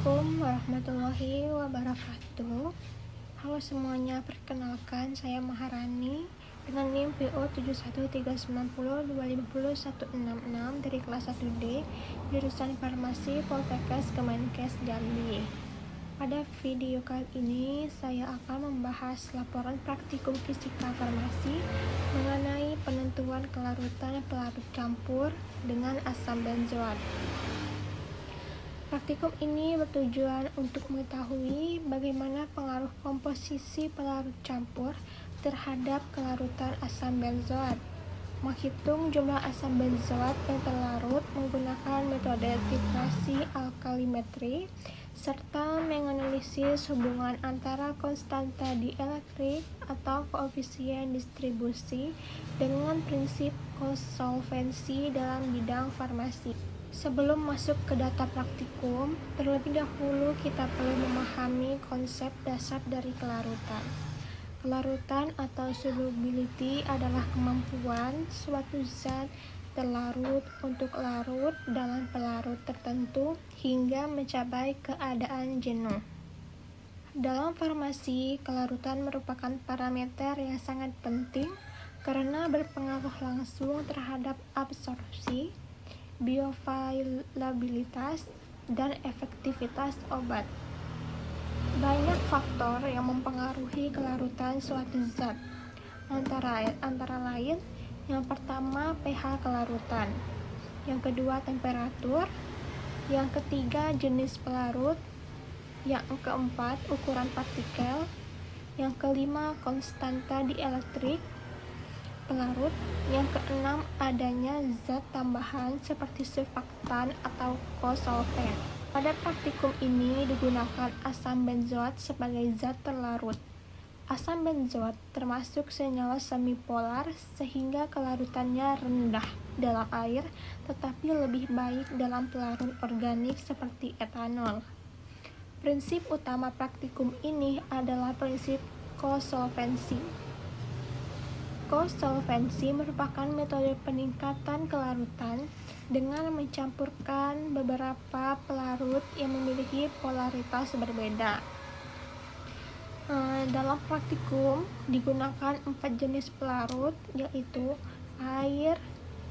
Assalamualaikum warahmatullahi wabarakatuh. Halo semuanya, perkenalkan saya Maharani dengan NIM PO 713902501666 dari kelas 1D jurusan Farmasi Poltekkes Kemenkes Jambi. Pada video kali ini saya akan membahas laporan praktikum fisika farmasi mengenai penentuan kelarutan pelarut campur dengan asam benzoat. Praktikum ini bertujuan untuk mengetahui bagaimana pengaruh komposisi pelarut campur terhadap kelarutan asam benzoat, menghitung jumlah asam benzoat yang terlarut menggunakan metode titrasi alkalimetri, serta menganalisis hubungan antara konstanta dielektrik atau koefisien distribusi dengan prinsip kosolvensi dalam bidang farmasi. Sebelum masuk ke data praktikum, terlebih dahulu kita perlu memahami konsep dasar dari kelarutan. Kelarutan atau solubility adalah kemampuan suatu zat terlarut untuk larut dalam pelarut tertentu hingga mencapai keadaan jenuh. Dalam farmasi, kelarutan merupakan parameter yang sangat penting karena berpengaruh langsung terhadap absorpsi, bioavailabilitas, dan efektivitas obat. Banyak faktor yang mempengaruhi kelarutan suatu zat. Antara lain, yang pertama pH kelarutan, yang kedua temperatur, yang ketiga jenis pelarut, yang keempat ukuran partikel, yang kelima konstanta dielektrik pelarut, yang keenam adanya zat tambahan seperti surfaktan atau kosolven. Pada praktikum ini digunakan asam benzoat sebagai zat terlarut. Asam benzoat termasuk senyawa semipolar sehingga kelarutannya rendah dalam air tetapi lebih baik dalam pelarut organik seperti etanol. Prinsip utama praktikum ini adalah prinsip kosolvensi. Kosolvensi merupakan metode peningkatan kelarutan dengan mencampurkan beberapa pelarut yang memiliki polaritas berbeda. Dalam praktikum digunakan 4 jenis pelarut, yaitu air,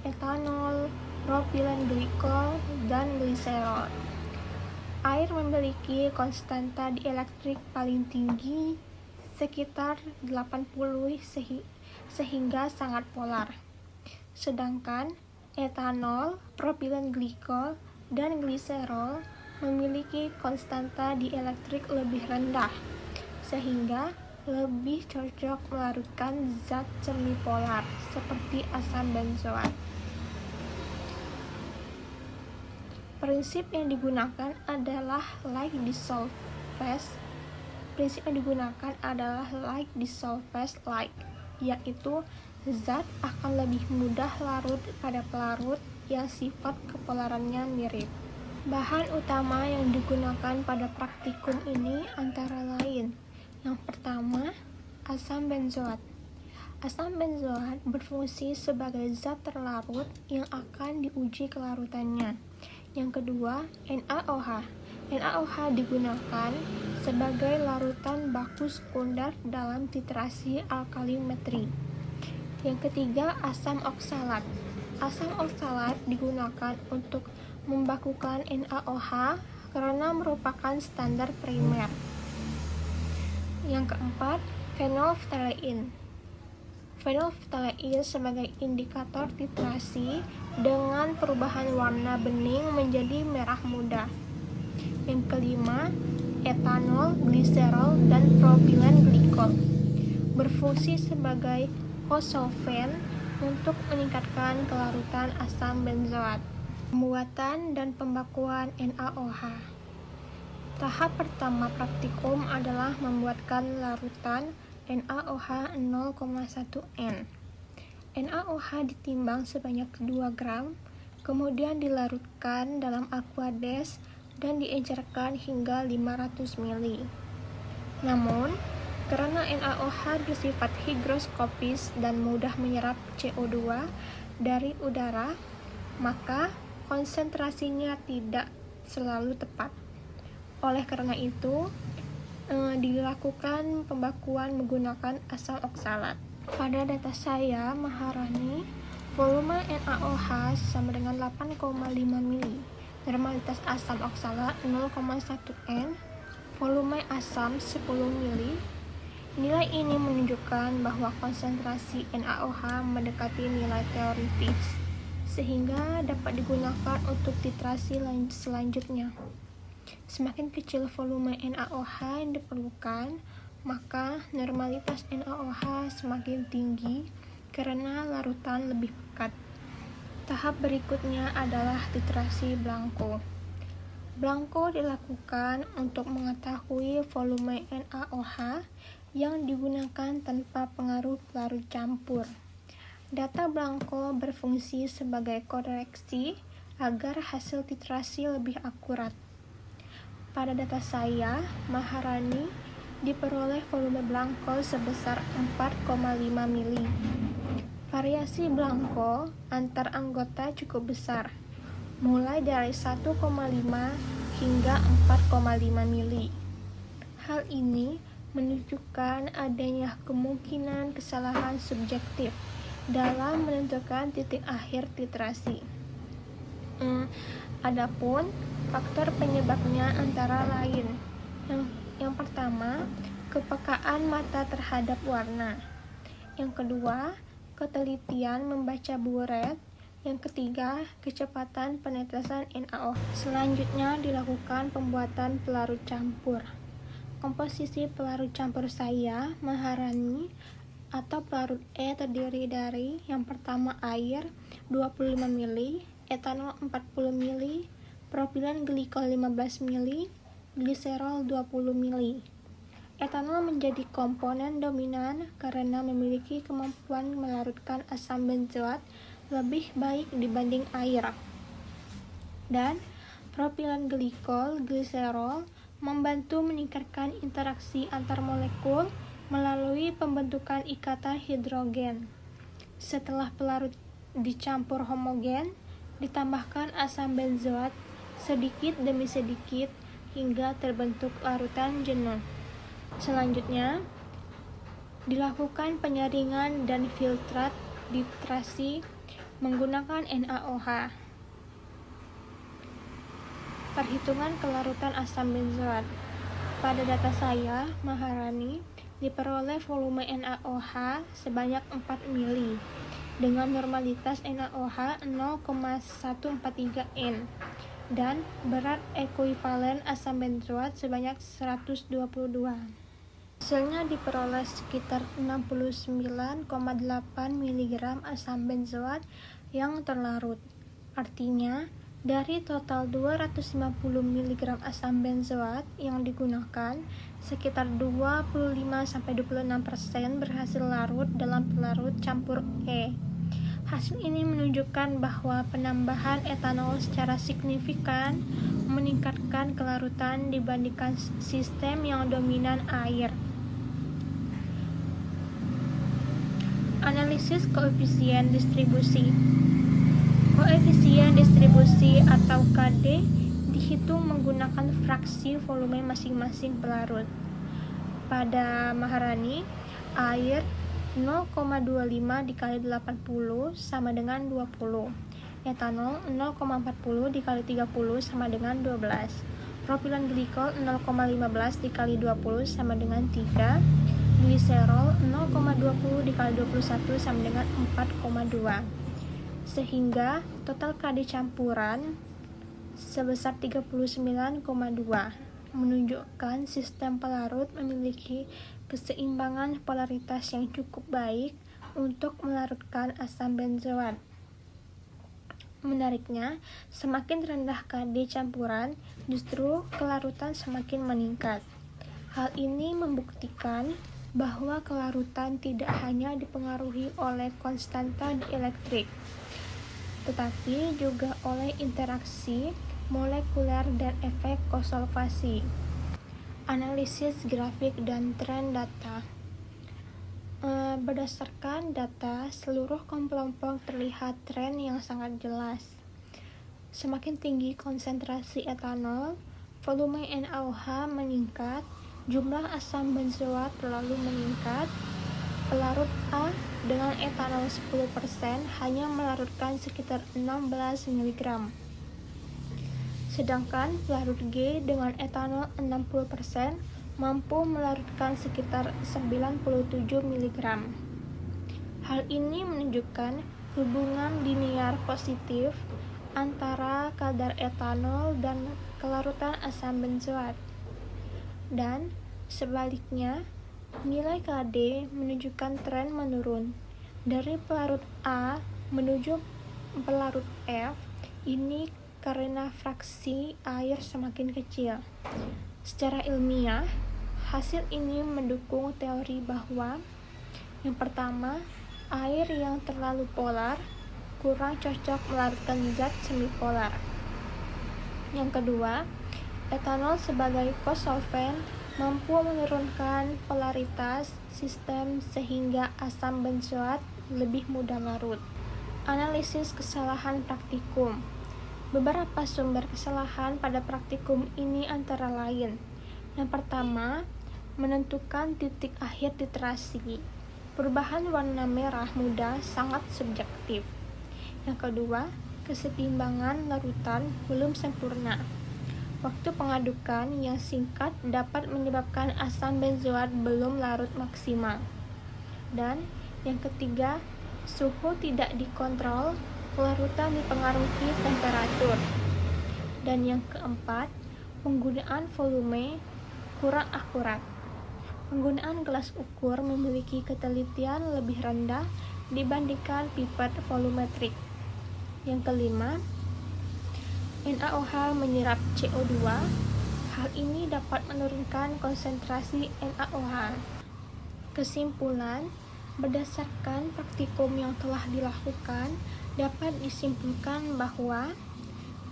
etanol, propilen glikol, dan gliserol. Air memiliki konstanta dielektrik paling tinggi sekitar 80 sehingga sangat polar. Sedangkan etanol, propilen glikol, dan gliserol memiliki konstanta dielektrik lebih rendah sehingga lebih cocok melarutkan zat semipolar seperti asam benzoat. Prinsip yang digunakan adalah like dissolve fast. Yaitu zat akan lebih mudah larut pada pelarut yang sifat kepolarannya mirip. Bahan utama yang digunakan pada praktikum ini antara lain: yang pertama, asam benzoat. Asam benzoat berfungsi sebagai zat terlarut yang akan diuji kelarutannya. Yang kedua, NaOH. NaOH digunakan sebagai larutan baku sekunder dalam titrasi alkalimetri. Yang ketiga, asam oksalat. Asam oksalat digunakan untuk membakukan NaOH karena merupakan standar primer. Yang keempat, fenolftalein. Fenolftalein sebagai indikator titrasi dengan perubahan warna bening menjadi merah muda. Yang kelima, etanol, gliserol, dan propilen glikol berfungsi sebagai kosolven untuk meningkatkan kelarutan asam benzoat. Pembuatan dan pembakuan NaOH. Tahap pertama praktikum adalah membuatkan larutan NaOH 0,1 N. NaOH ditimbang sebanyak 2 gram, kemudian dilarutkan dalam aquades dan diencerkan hingga 500 ml. Namun, karena NaOH bersifat higroskopis dan mudah menyerap CO2 dari udara, maka konsentrasinya tidak selalu tepat. Oleh karena itu, dilakukan pembakuan menggunakan asam oksalat. Pada data saya, Maharani, volume NaOH sama dengan 8,5 mili. Normalitas asam oksalat 0,1 N, volume asam 10 mili. Nilai ini menunjukkan bahwa konsentrasi NaOH mendekati nilai teoritis, sehingga dapat digunakan untuk titrasi selanjutnya. Semakin kecil volume NaOH yang diperlukan, maka normalitas NaOH semakin tinggi karena larutan lebih pekat. Tahap berikutnya adalah titrasi Blanco. Blanco dilakukan untuk mengetahui volume NaOH yang digunakan tanpa pengaruh pelarut campur. Data Blanco berfungsi sebagai koreksi agar hasil titrasi lebih akurat. Pada data saya, Maharani diperoleh volume Blanco sebesar 4,5 mili. Variasi Blanco antar anggota cukup besar, mulai dari 1,5 hingga 4,5 mili. Hal ini menunjukkan adanya kemungkinan kesalahan subjektif dalam menentukan titik akhir titrasi. Adapun faktor penyebabnya antara lain. Yang pertama, kepekaan mata terhadap warna. Yang kedua, ketelitian membaca buret. Yang ketiga, kecepatan penetrasan NaOH. Selanjutnya dilakukan pembuatan pelarut campur. Komposisi pelarut campur saya, Maharani, atau pelarut E terdiri dari yang pertama air 25 mili, etanol 40 mili, propilen glikol 15 mili, gliserol 20 mili. Etanol menjadi komponen dominan karena memiliki kemampuan melarutkan asam benzoat lebih baik dibanding air. Dan propilen glikol, gliserol membantu meningkatkan interaksi antar molekul melalui pembentukan ikatan hidrogen. Setelah pelarut dicampur homogen, ditambahkan asam benzoat sedikit demi sedikit hingga terbentuk larutan jenuh. Selanjutnya, dilakukan penyaringan dan filtrat titrasi menggunakan NaOH. Perhitungan kelarutan asam benzoat. Pada data saya, Maharani, diperoleh volume NaOH sebanyak 4 mili dengan normalitas NaOH 0,143 N dan berat ekuivalen asam benzoat sebanyak 122. Hasilnya diperoleh sekitar 69,8 mg asam benzoat yang terlarut. Artinya, dari total 250 mg asam benzoat yang digunakan, sekitar 25-26% berhasil larut dalam pelarut campur E. Hasil ini menunjukkan bahwa penambahan etanol secara signifikan meningkatkan kelarutan dibandingkan sistem yang dominan air. Analisis koefisien distribusi. Koefisien distribusi atau KD dihitung menggunakan fraksi volume masing-masing pelarut. Pada Maharani, air 0,25 dikali 80 sama dengan 20. Etanol 0,40 dikali 30 sama dengan 12. Propilen glikol 0,15 dikali 20 sama dengan 3. Gliserol 0,20 dikali 21 sama dengan 4,2. Sehingga total KD campuran sebesar 39,2, menunjukkan sistem pelarut memiliki keseimbangan polaritas yang cukup baik untuk melarutkan asam benzoat. Menariknya, semakin rendah KD campuran, justru kelarutan semakin meningkat. Hal ini membuktikan bahwa kelarutan tidak hanya dipengaruhi oleh konstanta dielektrik, tetapi juga oleh interaksi molekuler dan efek kosolvasi. Analisis grafik dan tren data. Berdasarkan data, seluruh kelompok terlihat tren yang sangat jelas. Semakin tinggi konsentrasi etanol, volume NaOH meningkat, jumlah asam benzoat lalu meningkat. Pelarut A dengan etanol 10% hanya melarutkan sekitar 16 mg. Sedangkan pelarut G dengan etanol 60% mampu melarutkan sekitar 97 mg. Hal ini menunjukkan hubungan linear positif antara kadar etanol dan kelarutan asam benzoat. Dan sebaliknya, nilai KD menunjukkan tren menurun dari pelarut A menuju pelarut F, ini karena fraksi air semakin kecil. Secara ilmiah, hasil ini mendukung teori bahwa yang pertama, air yang terlalu polar kurang cocok melarutkan zat semipolar. Yang kedua, etanol sebagai kosolvent mampu menurunkan polaritas sistem sehingga asam benzoat lebih mudah larut. Analisis kesalahan praktikum. Beberapa sumber kesalahan pada praktikum ini antara lain: yang pertama, menentukan titik akhir titrasi. Perubahan warna merah muda sangat subjektif. Yang kedua, kesetimbangan larutan belum sempurna. Waktu pengadukan yang singkat dapat menyebabkan asam benzoat belum larut maksimal. Dan yang ketiga, suhu tidak dikontrol, kelarutan dipengaruhi temperatur. Dan yang keempat, penggunaan volume kurang akurat. Penggunaan gelas ukur memiliki ketelitian lebih rendah dibandingkan pipet volumetrik. Yang kelima, NaOH menyerap CO2. Hal ini dapat menurunkan konsentrasi NaOH. Kesimpulan, berdasarkan praktikum yang telah dilakukan, dapat disimpulkan bahwa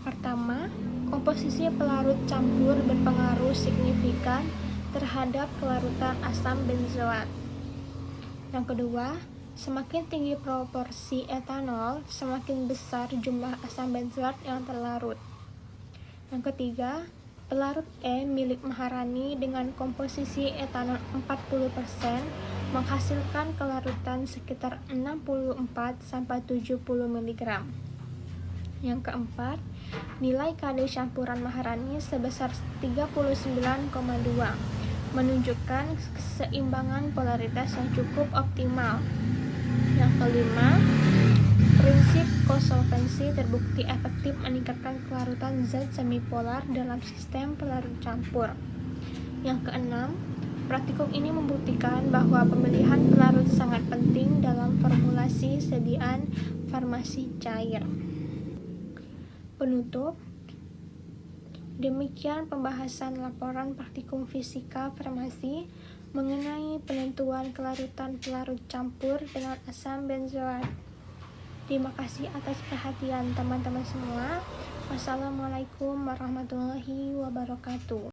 pertama, komposisi pelarut campur berpengaruh signifikan terhadap kelarutan asam benzoat. Yang kedua, semakin tinggi proporsi etanol, semakin besar jumlah asam benzoat yang terlarut. Yang ketiga, pelarut E milik Maharani dengan komposisi etanol 40% menghasilkan kelarutan sekitar 64-70 mg. Yang keempat, nilai KD campuran Maharani sebesar 39,2 menunjukkan keseimbangan polaritas yang cukup optimal. Yang kelima, prinsip kosolvensi terbukti efektif meningkatkan kelarutan zat semipolar dalam sistem pelarut campur. Yang keenam, praktikum ini membuktikan bahwa pemilihan pelarut sangat penting dalam formulasi sediaan farmasi cair. Penutup, demikian pembahasan laporan praktikum fisika farmasi mengenai penentuan kelarutan pelarut campur dengan asam benzoat. Terima kasih atas perhatian teman-teman semua. Wassalamualaikum warahmatullahi wabarakatuh.